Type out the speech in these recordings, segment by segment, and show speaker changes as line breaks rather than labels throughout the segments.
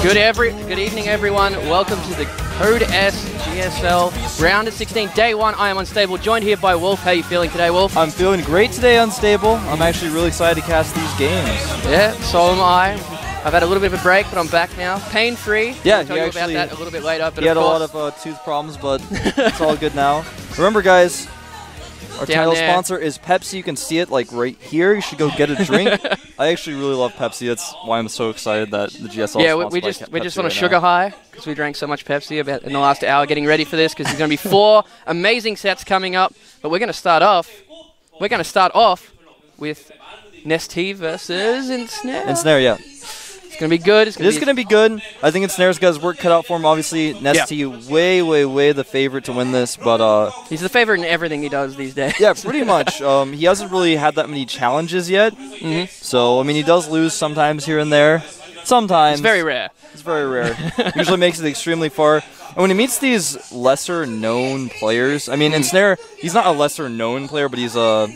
Good evening, everyone. Welcome to the Code S GSL round of 16, day 1. I am Unstable, joined here by Wolf. How are you feeling today, Wolf?
I'm feeling great today, Unstable. I'm actually really excited to cast these games.
Yeah, so am I. I've had a little bit of a break, but I'm back now. Pain-free.
Yeah,
I'll tell you about that a little bit later. But
he had a lot of tooth problems, but it's all good now. Remember, guys, our title sponsor is Pepsi. You can see it like right here. You should go get a drink. I actually really love Pepsi. That's why I'm so excited that the GSL.
Yeah, we're just on a sugar high because we drank so much Pepsi about in the last hour getting ready for this because there's going to be 4 amazing sets coming up. But we're going to start off. We're going to start off with NesTea versus Ensnare.
Ensnare, yeah.
It's going to be good.
It is going to be good. I think Ensnare's got his work cut out for him. Obviously, NesTea way the favorite to win this, but
he's the favorite in everything he does these days.
Yeah, pretty much. He hasn't really had that many challenges yet. So I mean, he does lose sometimes here and there. Sometimes.
It's very rare.
It's very rare. Usually makes it extremely far. And when he meets these lesser-known players, I mean, Ensnare, he's not a lesser-known player, but he's a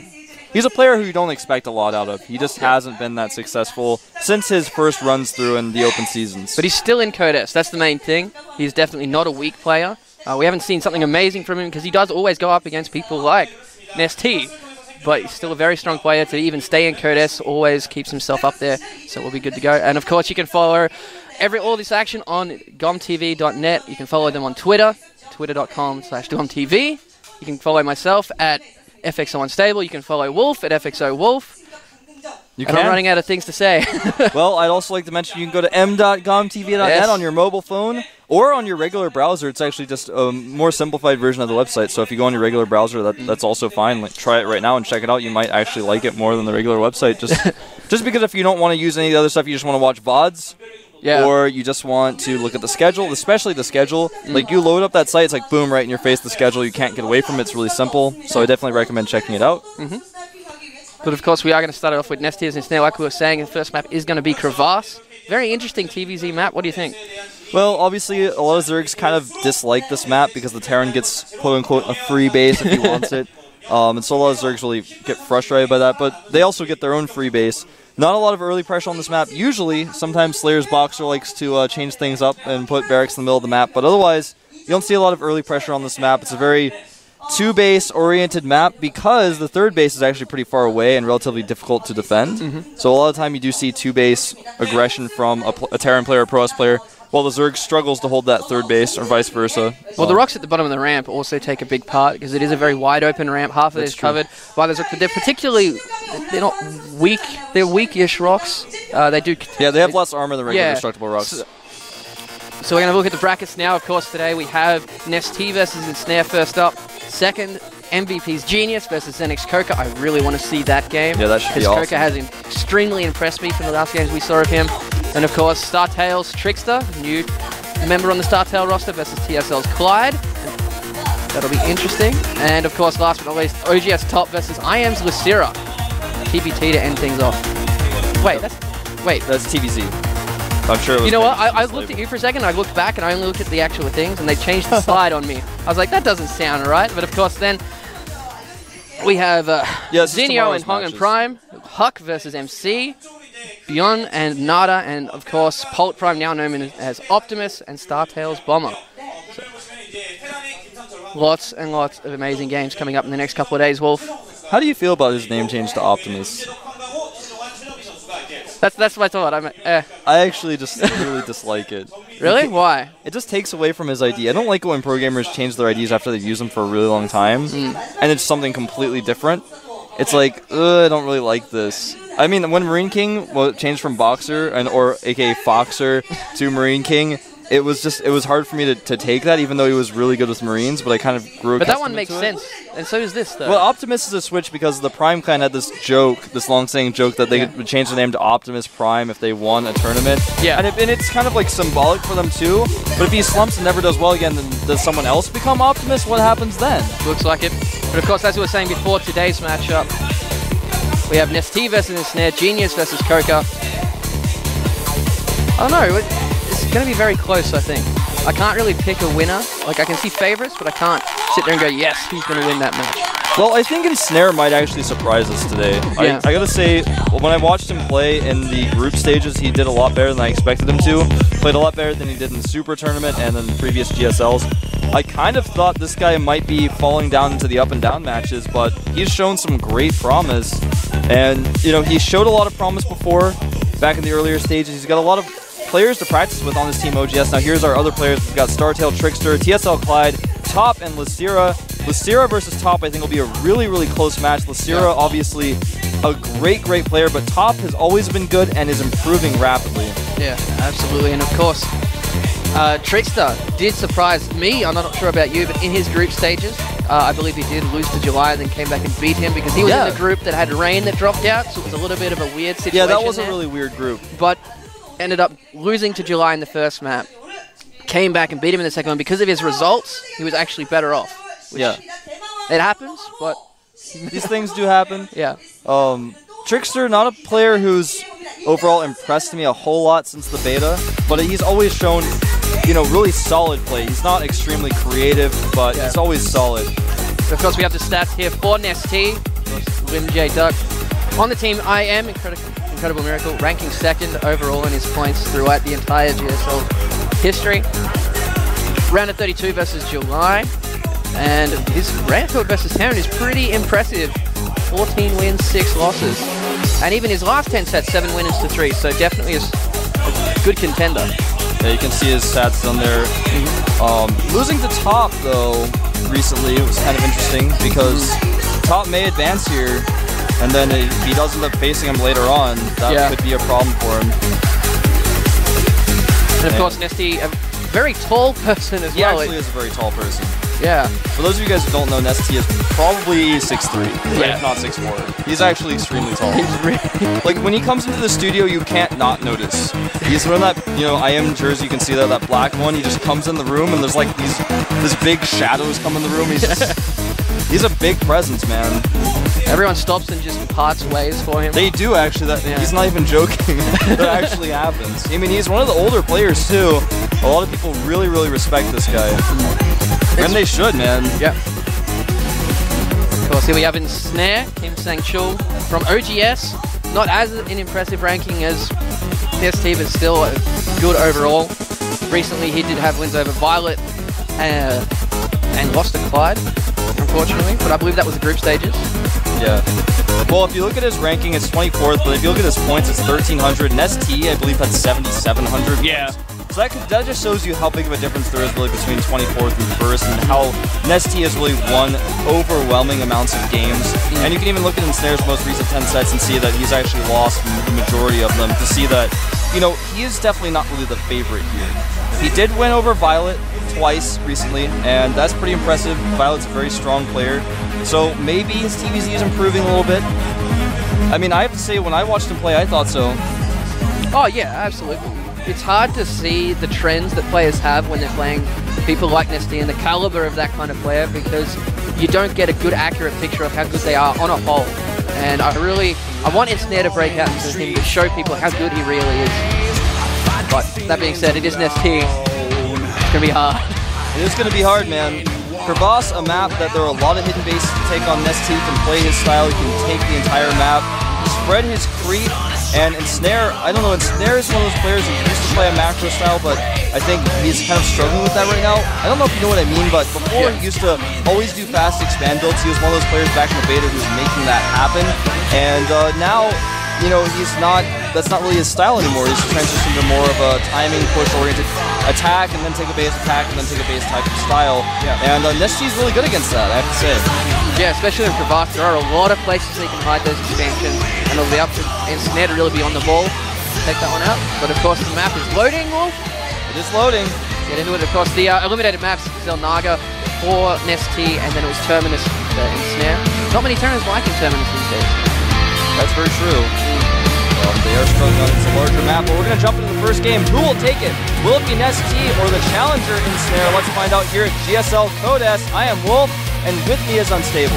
player who you don't expect a lot out of. He just hasn't been that successful since his first runs through in the open seasons.
But he's still in Code S. That's the main thing. He's definitely not a weak player. We haven't seen something amazing from him because he does always go up against people like NesTea. But he's still a very strong player to even stay in Code S. Always keeps himself up there, so we'll be good to go. And of course, you can follow all this action on GOMTV.net. You can follow them on Twitter, twitter.com/GOMTV. You can follow myself at FXO Unstable. You can follow Wolf at FXO Wolf. I'm running out of things to say.
Well, I'd also like to mention you can go to m.gomtv.net on your mobile phone or on your regular browser. It's actually just a more simplified version of the website. So if you go on your regular browser, that's also fine. Like, try it right now and check it out. You might actually like it more than the regular website. Just because if you don't want to use any of the other stuff, you just want to watch VODs. Yeah. Or you just want to look at the schedule, especially the schedule. Like, you load up that site, it's like, boom, right in your face, the schedule. You can't get away from it. It's really simple. So I definitely recommend checking it out.
But, of course, we are going to start it off with NesTea and Ensnare. Like we were saying, the first map is going to be Crevasse. Very interesting TVZ map. What do you think? Well,
obviously, a lot of Zergs kind of dislike this map because the Terran gets, quote-unquote, a free base if he wants it. And so a lot of Zergs really get frustrated by that. But they also get their own free base. Not a lot of early pressure on this map. Usually, sometimes Slayer's Boxer likes to change things up and put barracks in the middle of the map. But otherwise, you don't see a lot of early pressure on this map. It's a very 2-base oriented map because the 3rd base is actually pretty far away and relatively difficult to defend. So a lot of the time you do see 2-base aggression from a Terran player or Pro S player, while the Zerg struggles to hold that 3rd base or vice versa.
Well, the rocks at the bottom of the ramp also take a big part because it is a very wide open ramp. Half of it is covered by the Zerg, but they're particularly, they're not weak. They're weakish rocks. They do.
Yeah, they have less armor than regular destructible rocks.
So we're going to look at the brackets now. Of course, today we have NesTea versus Ensnare first up. Second, MVP's Genius versus Zenix Coca. I really want to see that game.
Yeah, that should be awesome.
Coca has extremely impressed me from the last games we saw of him. And of course, StarTale's Trickster, new member on the StarTale roster versus TSL's Clyde. That'll be interesting. And of course, last but not least, OGS Top versus IM's Lucira. TBT to end things off. Wait, that's
TVZ. I'm sure it was.
You know what? I looked at you for a second, I looked back, and I only looked at the actual things, and they changed the slide on me. I was like, that doesn't sound right. But of course, then we have Zinio and Hong and Prime, Huck versus MC, Beyond and Nada, and of course, Pult Prime, now known as Optimus, and StarTale's Bomber. So, lots and lots of amazing games coming up in the next couple of days, Wolf.
How do you feel about his name change to Optimus?
That's my thought.
I actually just really dislike it.
Really? Why?
It just takes away from his ID. I don't like it when pro gamers change their IDs after they've used them for a really long time, and it's something completely different. It's like, I don't really like this. I mean, when Marine King changed from Boxer or aka Foxer to Marine King, it was hard for me to take that, even though he was really good with Marines, but I kind of grew accustomed to it.
But that one makes sense, and so does this, though.
Well, Optimus is a switch because the Prime Clan had this joke, this long-standing joke, that they would change the name to Optimus Prime if they won a tournament.
Yeah.
And it's kind of like symbolic for them, too. But if he slumps and never does well again, then does someone else become Optimus? What happens then?
Looks like it. But of course, as we were saying before, today's matchup, we have NesTea versus Ensnare, Genius versus Coca. I don't know. It's going to be very close, I think. I can't really pick a winner. Like, I can see favorites, but I can't sit there and go, yes, who's going to win that match?
Well, I think Ensnare might actually surprise us today.
Yeah.
I gotta say, when I watched him play in the group stages, he did a lot better than I expected him to. Played a lot better than he did in the Super Tournament and in the previous GSLs. I kind of thought this guy might be falling down into the up and down matches, but he's shown some great promise. And, you know, he showed a lot of promise before, back in the earlier stages. He's got a lot of players to practice with on his team OGS. Now here's our other players. We've got Startail, Trickster, TSL Clyde, Top, and Lysira. Lysira versus Top, I think, will be a really, really close match. Lysira, obviously, a great, great player, but Top has always been good and is improving rapidly.
Yeah, absolutely. And of course, Trickster did surprise me. I'm not sure about you, but in his group stages, I believe he did lose to July and then came back and beat him because he was in the group that had Rain that dropped out, so it was a little bit of a weird situation.
Yeah, that was a really weird group.
But ended up losing to July in the first map. Came back and beat him in the second one. Because of his results, he was actually better off.
Yeah.
It happens, but...
These things do happen.
Yeah.
Trickster, not a player who's overall impressed me a whole lot since the beta, but he's always shown, you know, really solid play. He's not extremely creative, but he's always solid.
Of course, we have the stats here for NesTea. Lim J Duck. On the team, I am Incredible Miracle, ranking second overall in his points throughout the entire GSL history. Round of 32 versus July. And his record versus Terran is pretty impressive. 14 wins, 6 losses. And even his last 10 sets, 7 wins to 3. So definitely a good contender.
Yeah, you can see his stats on there. Losing to Top, though, recently, it was kind of interesting because Top may advance here. And then if he does end up facing him later on, that could be a problem for him.
And of course, NesTea, a very tall person as well.
He actually is a very tall person.
Yeah.
For those of you guys who don't know, NesTea is probably 6'3", if not 6'4". He's actually extremely tall.
He's really
like, when he comes into the studio, you can't not notice. He's wearing that, you know, I am jersey, you can see that black one. He just comes in the room, and there's like this big shadows come in the room. He's just, he's a big presence, man.
Everyone stops and just parts ways for him.
They do, actually. He's not even joking. That actually happens. I mean, he's one of the older players, too. A lot of people really, really respect this guy. And they should, man.
Yeah. Of course, here we have Ensnare, Kim Sang-chul from OGS. Not as an impressive ranking as NesTea, but still good overall. Recently, he did have wins over Violet and lost to Clyde, unfortunately. But I believe that was the group stages.
Yeah. Well, if you look at his ranking, it's 24th, but if you look at his points, it's 1,300. NesTea, I believe, had 7,700.
Yeah.
So that just shows you how big of a difference there is really between 24th and 1st, and how NesTea has really won overwhelming amounts of games. And you can even look at Ensnare's most recent 10 sets and see that he's actually lost the majority of them, to see that, you know, he is definitely not really the favorite here. He did win over Violet twice recently, and that's pretty impressive. Violet's a very strong player, so maybe his TVZ is improving a little bit. I mean, I have to say, when I watched him play, I thought so.
Oh yeah, absolutely. It's hard to see the trends that players have when they're playing people like NesTea and the caliber of that kind of player, because you don't get a good, accurate picture of how good they are on a whole. And I want Ensnare to break out into him to show people how good he really is. But that being said, it is NesTea. It's going to be hard.
It is going to be hard, man. Crevasse, a map that there are a lot of hidden bases to take on. NesTea can play his style, he can take the entire map, spread his creep, and Ensnare, I don't know, Ensnare is one of those players who used to play a macro style, but I think he's kind of struggling with that right now. I don't know if you know what I mean, but before he used to always do fast expand builds. He was one of those players back in the beta who's making that happen, and now, you know, that's not really his style anymore. He's transitioned to more of a timing, push-oriented attack, and then take a base attack, and then take a base type of style. And NesTea's really good against that, I have to say. Yeah,
especially in Crevasse, there are a lot of places they can hide those expansions, and it'll be up to Ensnare to really be on the ball, take that one out. But of course, the map is loading, Wolf.
It is loading.
Get into it. Of course, the eliminated maps, Zelnaga for NesTea, and then it was Terminus for Ensnare. Not many Terminus liking Terminus these days.
That's very true. They are struggling on a larger map, but we're going to jump into the first game. Who will take it? Will it be NesTea or the challenger Ensnare? Let's find out here at GSL Codes. I am Wolf, and with me is Unstable.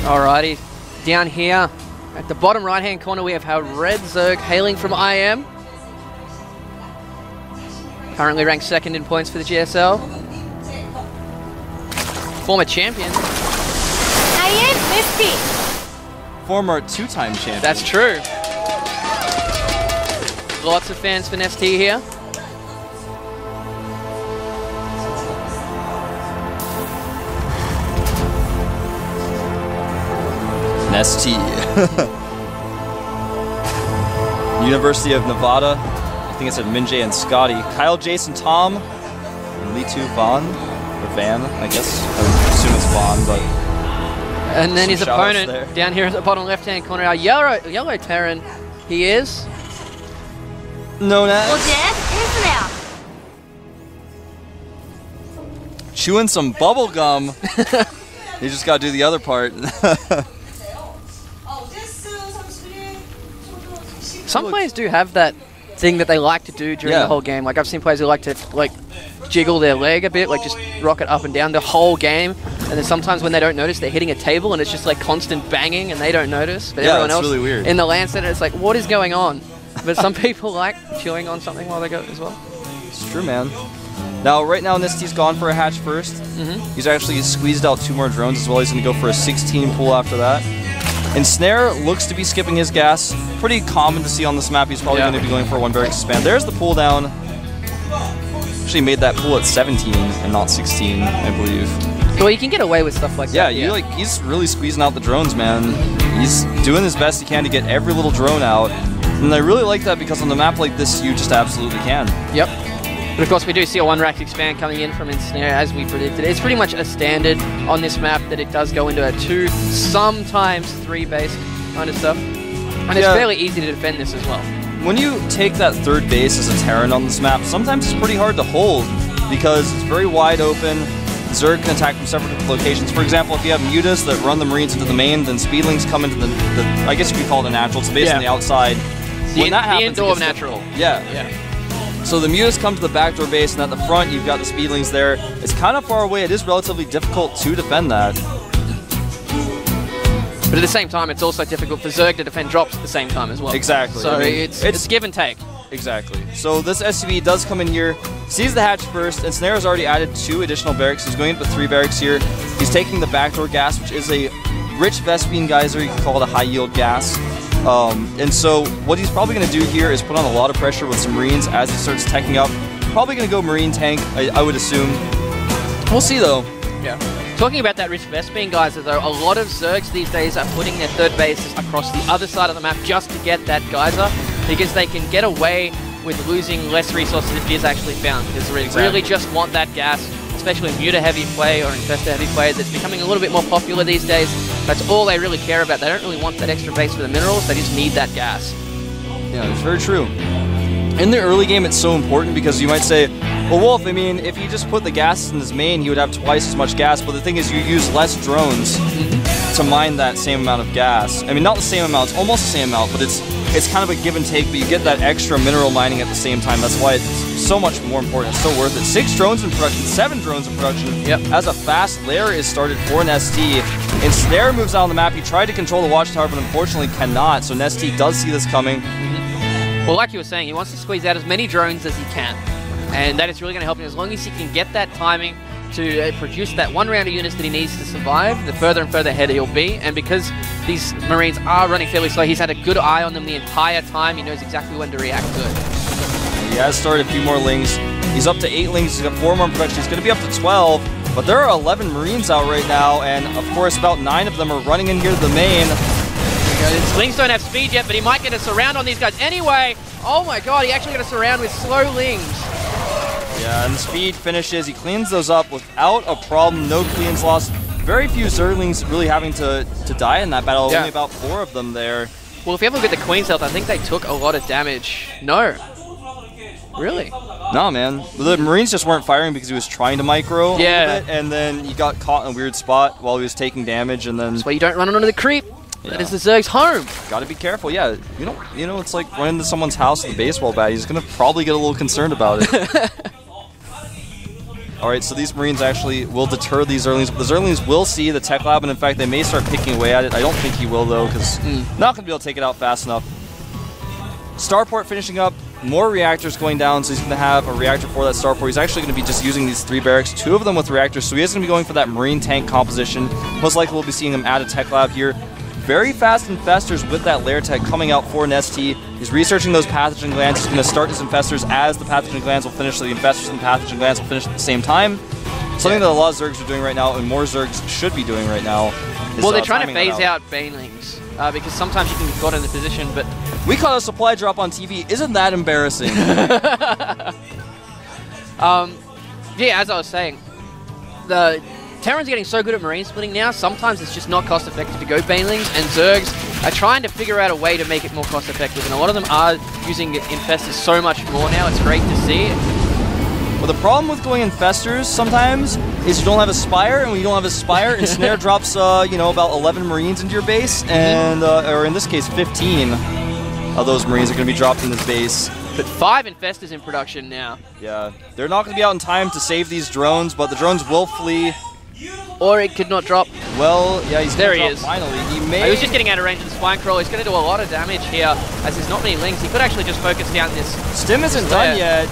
Alrighty, down here at the bottom right-hand corner we have our Red Zerg hailing from IM. Currently ranked 2nd in points for the GSL. Former champion.
I am NesTea.
Former 2-time champion.
That's true. Lots of fans for NesTea here.
NesTea. University of Nevada. I think it said Minjay and Scotty. Kyle, Jason, Tom, and Litu Vaughn. Or Van, I guess. I would assume it's Vaughn, but...
And then his opponent down here at the bottom left-hand corner, our yellow Terran, he is...
known as...
Ensnare.
chewing some bubble gum. You just gotta do the other part.
Some players do have that thing that they like to do during the whole game. Like I've seen players who like to jiggle their leg a bit, like just rock it up and down the whole game. And then sometimes when they don't notice, they're hitting a table and it's just like constant banging and they don't notice. But everyone else
really weird.
in the LAN center, it's like, what is going on? But some people like chewing on something while they go as well.
It's true, man. Now, right now, NesTea's gone for a hatch first. He's actually squeezed out 2 more drones as well. He's going to go for a 16 pool after that. Ensnare looks to be skipping his gas. Pretty common to see on this map. He's probably going to be going for a 1 barracks expand. There's the pull down. Actually made that pool at 17 and not 16, I believe.
Well, you can get away with stuff like that.
Yeah, he's really squeezing out the drones, man. He's doing his best he can to get every little drone out. And I really like that because on a map like this, you just absolutely can.
Yep. But of course, we do see a 1 rack expand coming in from Ensnare as we predicted. It's pretty much a standard on this map that it does go into a 2, sometimes 3 base kind of stuff. And it's fairly easy to defend this as well.
When you take that 3rd base as a Terran on this map, sometimes it's pretty hard to hold because it's very wide open. Zerg can attack from several different locations. For example, if you have mutas that run the Marines into the main, then Speedlings come into the I guess you could call it a natural. It's a base on the outside. When that happens,
the indoor of natural.
Yeah. So the mutas come to the backdoor base, and at the front, you've got the Speedlings there. It's kind of far away. It is relatively difficult to defend that.
But at the same time, it's also difficult for Zerg to defend drops at the same time as well.
Exactly.
So it's give and take.
Exactly. So this SCV does come in here, sees the hatch first, and Snare's already added 2 additional barracks. He's going into 3 barracks here. He's taking the backdoor gas, which is a rich Vespene geyser. You can call it a high-yield gas. And so what he's probably going to do here is put on a lot of pressure with some Marines as he starts teching up. Probably going to go Marine tank, I would assume. We'll see, though.
Yeah. Talking about that rich Vespene geyser, though, a lot of Zergs these days are putting their 3rd bases across the other side of the map just to get that geyser, because they can get away with losing less resources if it is actually found, because they really just want that gas, especially in muta-heavy play or infestor-heavy play that's becoming a little bit more popular these days. That's all they really care about. They don't really want that extra base for the minerals, they just need that gas.
Yeah, it's very true. In the early game, it's so important because you might say, well, Wolf, I mean, if you just put the gas in his main, he would have twice as much gas, but the thing is you use less drones to mine that same amount of gas. I mean, not the same amount, it's almost the same amount, but it's kind of a give and take, but you get that extra mineral mining at the same time. That's why it's so much more important. It's so worth it. 6 drones in production, 7 drones in production. As a fast lair is started for NesTea. Ensnare moves out on the map. He tried to control the watchtower, but unfortunately cannot, so NesTea does see this coming.
Well, like you were saying, he wants to squeeze out as many drones as he can. And that is really going to help him. As long as he can get that timing to produce that 1 round of units that he needs to survive, the further and further ahead he'll be. And because these Marines are running fairly slow, he's had a good eye on them the entire time. He knows exactly when to react good.
He has started a few more lings. He's up to 8 lings. He's got 4 more in production. He's going to be up to 12. But there are 11 Marines out right now. And, of course, about 9 of them are running in here to the main.
His lings don't have speed yet, but he might get a surround on these guys anyway. Oh my god, he actually got a surround with slow lings.
Yeah, and the speed finishes. He cleans those up without a problem. No cleans lost. Very few Zerglings really having to die in that battle. Only about 4 of them there.
Well, if you have a look at the Queen's health, I think they took a lot of damage. No. Really?
No, man. The Marines just weren't firing because he was trying to micro a little bit, and then he got caught in a weird spot while he was taking damage, and then...
That's why you don't run onto the creep. That is the Zerg's home.
Gotta be careful, yeah. You know, it's like running into someone's house with a baseball bat. He's gonna probably get a little concerned about it. Alright, so these Marines actually will deter these Zerglings, but the Zerglings will see the tech lab, and in fact, they may start picking away at it. I don't think he will, though, because not gonna be able to take it out fast enough. Starport finishing up. more reactors going down, so he's going to have a reactor for that starport. He's actually going to be just using these 3 barracks, 2 of them with reactors, so he is going to be going for that marine tank composition. Most likely we'll be seeing him at a tech lab here. Very fast infestors with that lair tech coming out for NesTea. He's researching those pathogen glands. He's going to start his infestors as the pathogen glands will finish, so the infestors and pathogen glands will finish at the same time. Something that a lot of Zergs are doing right now, and more Zergs should be doing right now.
Well, they're trying to phase out banelings, because sometimes you can get got in the position, but...
We caught a supply drop on TV. Isn't that embarrassing?
Yeah, as I was saying, the Terran's getting so good at marine splitting now, sometimes it's just not cost effective to go banelings, and Zergs are trying to figure out a way to make it more cost effective, and a lot of them are using infestors so much more now. It's great to see.
Well, the problem with going infestors sometimes is you don't have a spire, and when you don't have a spire, Ensnare drops, you know, about 11 marines into your base, and or in this case, 15 of those marines are going to be dropped in this base.
But 5 infestors in production now.
Yeah, they're not going to be out in time to save these drones, but the drones will flee.
Or it could not drop.
Well, yeah, he's
there. He
drop
is.
Finally, he may.
He was just getting out of range of the spine crawler. He's going to do a lot of damage here, as there's not many lings. He could actually just focus down this.
Stim isn't done yet.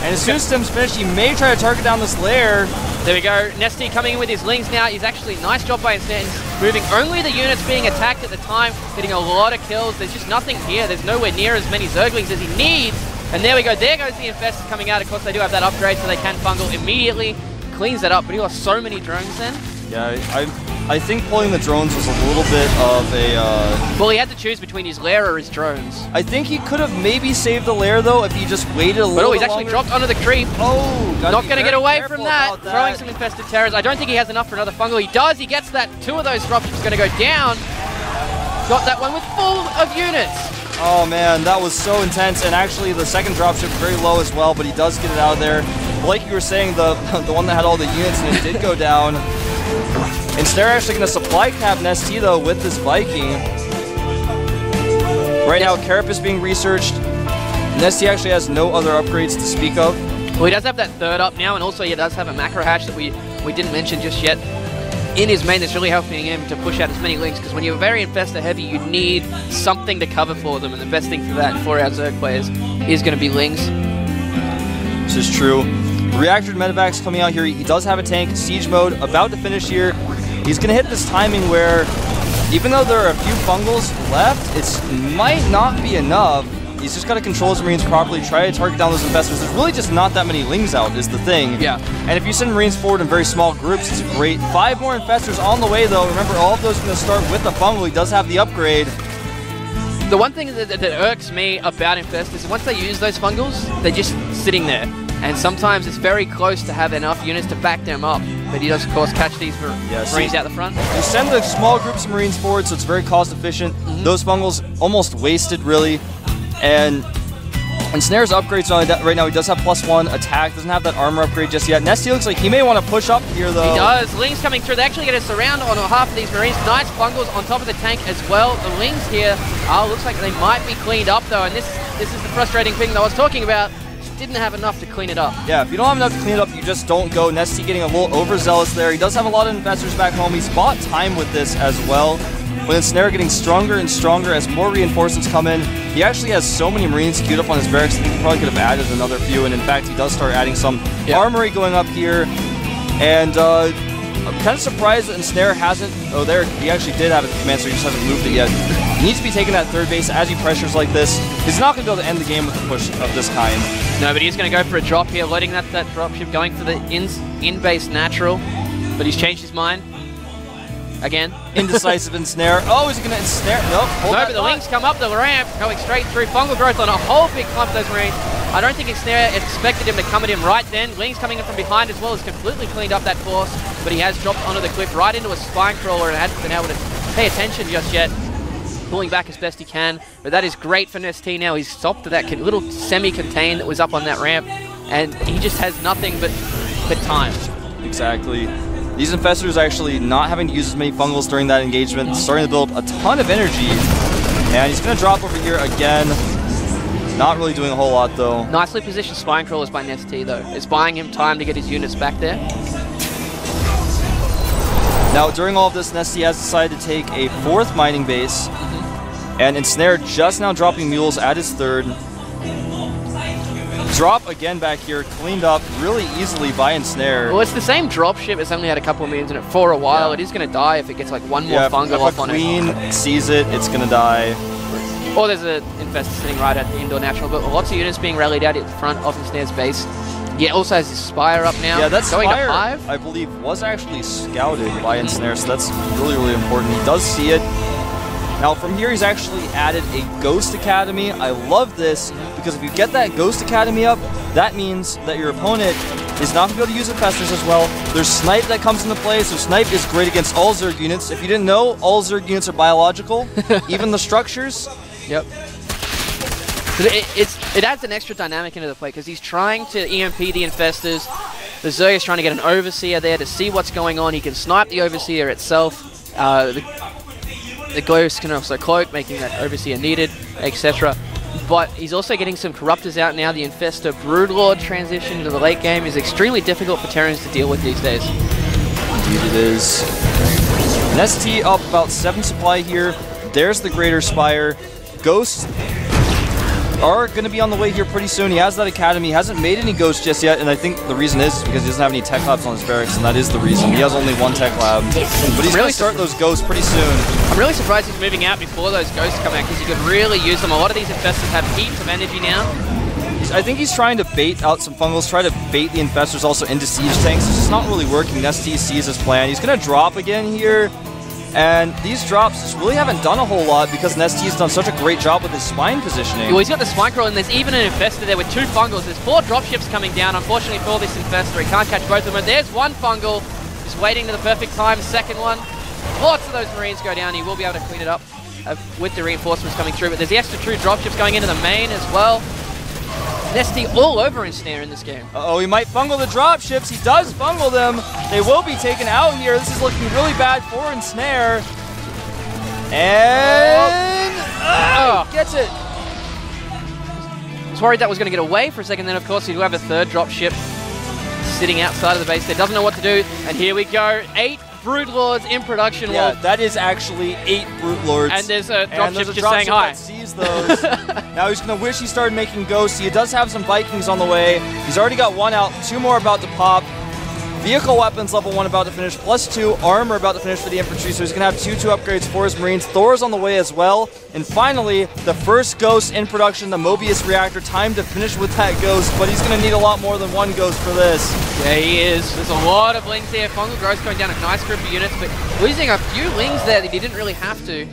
And as soon as Stim's finished, he may try to target down this lair.
There we go. NesTea coming in with his lings now. He's actually, nice job by Ensnare, moving only the units being attacked at the time, getting a lot of kills. There's just nothing here. There's nowhere near as many Zerglings as he needs. And there we go. There goes the infestors coming out. Of course, they do have that upgrade, so they can fungal immediately. Cleans that up, but he lost so many drones then.
Yeah, I think pulling the drones was a little bit of a...
Well, he had to choose between his lair or his drones.
I think he could have maybe saved the lair, though, if he just waited a little bit
But he's actually dropped onto the creep.
Oh,
not going to get away from that. Throwing some infested terrors. I don't think he has enough for another fungal. He does. He gets that. 2 of those dropships going to go down. Got that one with full of units.
Oh, man, that was so intense. And actually, the second dropship very low as well, but he does get it out of there. Like you were saying, the one that had all the units and it did go down. Ensnare actually going to supply cap NesTea, though, with this Viking. Right now, Carapace being researched. NesTea actually has no other upgrades to speak of.
Well, he does have that 3rd up now, and also he does have a macro hatch that we didn't mention just yet. In his main, that's really helping him to push out as many links, because when you're very infestor heavy, you need something to cover for them, and the best thing for that, for our Zerg players, is going to be links.
This is true. Reactor Medevac's coming out here. He does have a tank, siege mode, about to finish here. He's going to hit this timing where, even though there are a few fungals left, it might not be enough. He's just got to control his marines properly, try to target down those infestors. There's really just not that many lings out, is the thing.
Yeah.
And if you send marines forward in very small groups, it's great. 5 more infestors on the way, though. Remember, all of those are going to start with the fungal. He does have the upgrade.
The one thing that irks me about infestors is once they use those fungals, they're just sitting there. And sometimes it's very close to have enough units to back them up. But he does, of course, catch these marines out the front.
You send the small groups of marines forward, so it's very cost efficient. Those fungals almost wasted, really. And Ensnare's upgrades right now, he does have +1 attack, doesn't have that armor upgrade just yet. NesTea looks like he may want to push up here, though.
He does. Lings coming through. They actually get a surround on half of these marines. Nice fungals on top of the tank as well. The Lings here, looks like they might be cleaned up, though. And this is the frustrating thing that I was talking about. Didn't have enough to clean it up.
Yeah, if you don't have enough to clean it up, you just don't go. NesTea getting a little overzealous there. He does have a lot of investors back home. He's bought time with this as well. With Ensnare getting stronger and stronger as more reinforcements come in, he actually has so many marines queued up on his barracks. I think he probably could have added another few, and in fact, he does start adding some armory going up here. And I'm kind of surprised that Ensnare hasn't... Oh, there, he actually did have it in command, so he just hasn't moved it yet. He needs to be taking that 3rd base as he pressures like this. He's not going to be able to end the game with a push of this kind.
No, but he's going to go for a drop here, loading that dropship, going for the in-base natural. But he's changed his mind. Again.
Indecisive Ensnare. Oh, is he going to Ensnare? Nope.
No, but the Lings come up the ramp, going straight through. Fungal growth on a whole big clump of those marines. I don't think Ensnare expected him to come at him right then. Lings coming in from behind as well has completely cleaned up that force, but he has dropped onto the cliff right into a spine crawler and hasn't been able to pay attention just yet. Pulling back as best he can, but that is great for NesTea now. He's stopped to that little semi-contain that was up on that ramp, and he just has nothing but time.
Exactly. These infestors actually not having to use as many fungals during that engagement, starting to build a ton of energy, and he's going to drop over here again. Not really doing a whole lot, though.
Nicely positioned spine crawlers by NesTea, though. It's buying him time to get his units back there.
Now, during all of this, NesTea has decided to take a 4th mining base, and Ensnare just now dropping mules at his 3rd. Drop again back here, cleaned up really easily by Ensnare.
Well, it's the same dropship. It's only had a couple of minions in it for a while.
Yeah.
It is going to die if it gets like one more fungal
if
off on
a
it.
queen sees it, it's going to die.
Or there's an infestor sitting right at the indoor natural, but lots of units being rallied out at the front of Ensnare's base. Yeah, also has his Spire up now.
Yeah, that
going
Spire,
to 5.
I believe, was actually scouted by Ensnare, so that's really, really important. He does see it. Now, from here, he's actually added a Ghost Academy. I love this, because if you get that Ghost Academy up, that means that your opponent is not going to be able to use Infestors as well. There's Snipe that comes into play, so Snipe is great against all Zerg units. If you didn't know, all Zerg units are biological, even the structures.
Yep. It adds an extra dynamic into the play, because he's trying to EMP the Infestors. The Zerg is trying to get an Overseer there to see what's going on. He can snipe the Overseer itself. The Ghost can also cloak, making that Overseer needed, etc. But he's also getting some Corruptors out now. The Infestor Broodlord transition to the late game is extremely difficult for Terrans to deal with these days.
Indeed it is. NesTea up about 7 supply here. There's the Greater Spire. Ghosts are going to be on the way here pretty soon. He has that Academy. He hasn't made any Ghosts just yet, and I think the reason is because he doesn't have any Tech Labs on his barracks, and that is the reason. He has only 1 Tech Lab. But he's going to start those Ghosts pretty soon.
I'm really surprised he's moving out before those Ghosts come out, because you could really use them. A lot of these Infestors have heaps of energy now.
I think he's trying to bait out some Fungals, try to bait the Infestors also into Siege Tanks. It's just not really working. NesTea sees his plan. He's going to drop again here. And these drops just really haven't done a whole lot because NesTea's done such a great job with his spine positioning.
Well, he's got the spine crawl, and there's even an Infestor there with 2 Fungals. There's 4 dropships coming down. Unfortunately for this Infestor, he can't catch both of them. But there's 1 Fungal, just waiting to the perfect time. Second one. Lots of those Marines go down. He will be able to clean it up with the reinforcements coming through. But there's the extra 2 dropships going into the main as well. NesTea all over Ensnare in this game.
Uh-oh, he might fungal the dropships. He does fungal them. They will be taken out here. This is looking really bad for Ensnare. And gets it.
I was worried that was going to get away for a second. Then, of course, you do have a 3rd dropship sitting outside of the base there. Doesn't know what to do. And here we go. 8 Broodlords in production.
Yeah, that is actually 8 Broodlords.
And there's a dropship just saying hi.
That sees those. Now he's going to wish he started making Ghosts. He does have some Vikings on the way. He's already got 1 out, 2 more about to pop. Vehicle weapons level 1 about to finish, +2 armor about to finish for the infantry, so he's going to have 2 upgrades for his Marines. Thor's on the way as well. And finally, the first Ghost in production, the Mobius Reactor. Time to finish with that Ghost, but he's going to need a lot more than 1 Ghost for this.
Yeah, he is. There's a lot of Lings there. Fungal growth going down a nice group of units, but losing a few Lings there that he didn't really have to.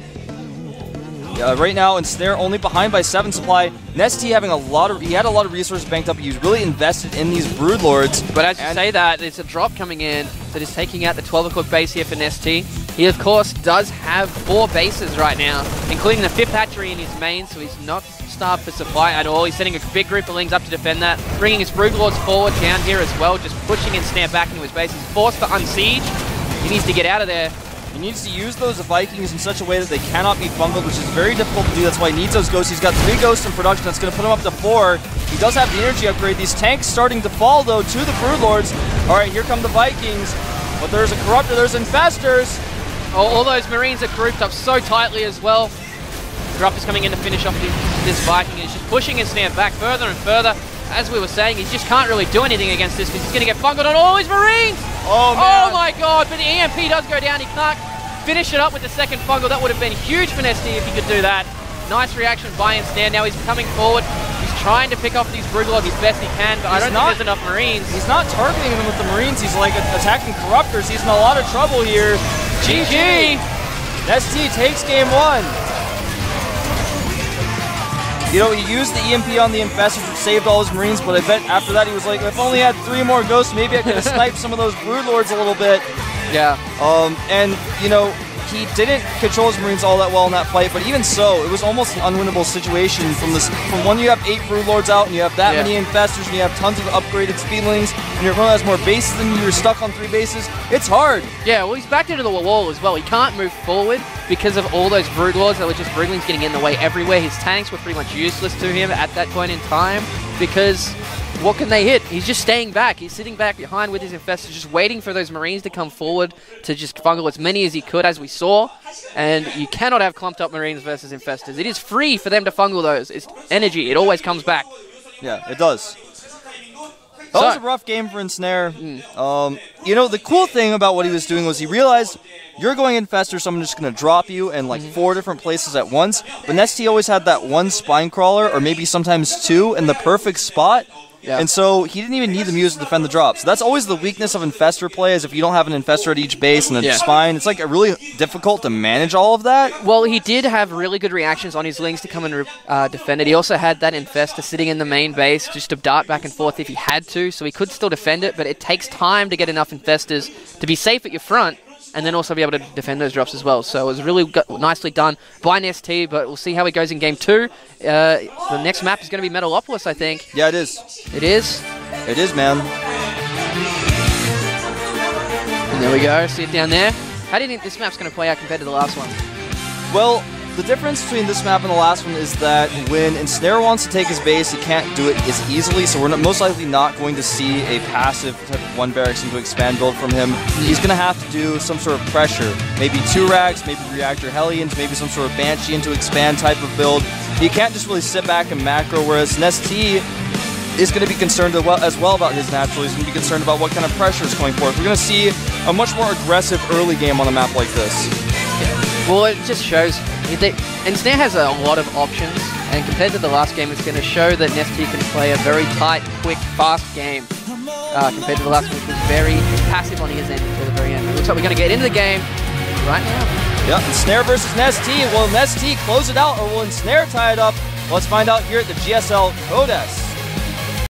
Right now, Ensnare only behind by 7 supply. NesTea having he had a lot of resources banked up. He was really invested in these Broodlords.
But as you say that, there's a drop coming in that is taking out the 12 o'clock base here for NesTea. He, of course, does have 4 bases right now, including the 5th hatchery in his main, so he's not starved for supply at all. He's sending a big group of Lings up to defend that, bringing his Broodlords forward down here as well, just pushing Ensnare back into his base. He's forced to unsiege. He needs to get out of there.
He needs to use those Vikings in such a way that they cannot be fungled, which is very difficult to do. That's why he needs those Ghosts. He's got 3 Ghosts in production. That's going to put him up to 4. He does have the energy upgrade. These tanks starting to fall, though, to the Broodlords. All right, here come the Vikings. But there's a Corruptor. There's Infestors.
Oh, all those Marines are grouped up so tightly as well. Corruptor's coming in to finish off this Viking. He's just pushing Ensnare back further and further. As we were saying, he just can't really do anything against this because he's going to get fungled on all his Marines.
Oh, man.
Oh, my God. But the EMP does go down. He can't finish it up with the 2nd fungal. That would have been huge for NesTea if he could do that. Nice reaction by Ensnare. Now he's coming forward. He's trying to pick off these Broodlords as best he can, but I don't think there's enough Marines.
He's not targeting them with the Marines. He's like attacking Corruptors. He's in a lot of trouble here. GG. NesTea takes game 1. You know, he used the EMP on the Infestors, which saved all his Marines, but I bet after that he was like, if I only had 3 more Ghosts, maybe I could have sniped some of those Broodlords a little bit.
Yeah.
And, you know, he didn't control his Marines all that well in that fight, but even so, it was almost an unwinnable situation from when you have 8 Broodlords out and you have that many Infestors and you have tons of upgraded Speedlings and your opponent has more bases than you, you're stuck on 3 bases. It's hard.
Yeah, well, he's backed into the wall as well. He can't move forward because of all those Broodlords that were just Broodlings getting in the way everywhere. His tanks were pretty much useless to him at that point in time because what can they hit? He's just staying back. He's sitting back behind with his Infestors, just waiting for those Marines to come forward to just fungal as many as he could, as we saw. And you cannot have clumped up Marines versus Infestors. It is free for them to fungal those. It's energy. It always comes back.
Yeah, it does. That was a rough game for Ensnare. You know, the cool thing about what he was doing was he realized you're going Infestor, so I'm just going to drop you in like 4 different places at once. But NesTea always had that one spine crawler, or maybe sometimes 2, in the perfect spot. Yeah. And so he didn't even need the Muse to defend the drop. So that's always the weakness of Infestor play, is if you don't have an Infestor at each base and a spine, it's like really difficult to manage all of that.
Well, he did have really good reactions on his Lings to come and defend it. He also had that Infestor sitting in the main base just to dart back and forth if he had to, so he could still defend it, but it takes time to get enough Infestors to be safe at your front and then also be able to defend those drops as well. So it was really nicely done by NesTea, but we'll see how it goes in Game 2. The next map is going to be Metalopolis, I think.
Yeah, it is.
It is?
It is, man.
And there we go. See it down there. How do you think this map's going to play out compared to the last one?
Well, the difference between this map and the last one is that when Ensnare wants to take his base, he can't do it as easily, so we're most likely not going to see a passive type of 1 barracks into expand build from him. He's going to have to do some sort of pressure. Maybe 2 rags, maybe Reactor Hellions, maybe some sort of Banshee into expand type of build. He can't just really sit back and macro, whereas NesTea is going to be concerned as well about his natural. He's going to be concerned about what kind of pressure is coming forth. We're going to see a much more aggressive early game on a map like this.
Well, it just shows Ensnare has a lot of options, and compared to the last game, it's going to show that NesTea can play a very tight, quick, fast game compared to the last one, which was very passive on his end until the very end. It looks like we're going to get into the game right now.
Yep, Ensnare versus NesTea. Will NesTea close it out, or will Ensnare tie it up? Let's find out here at the GSL Codes.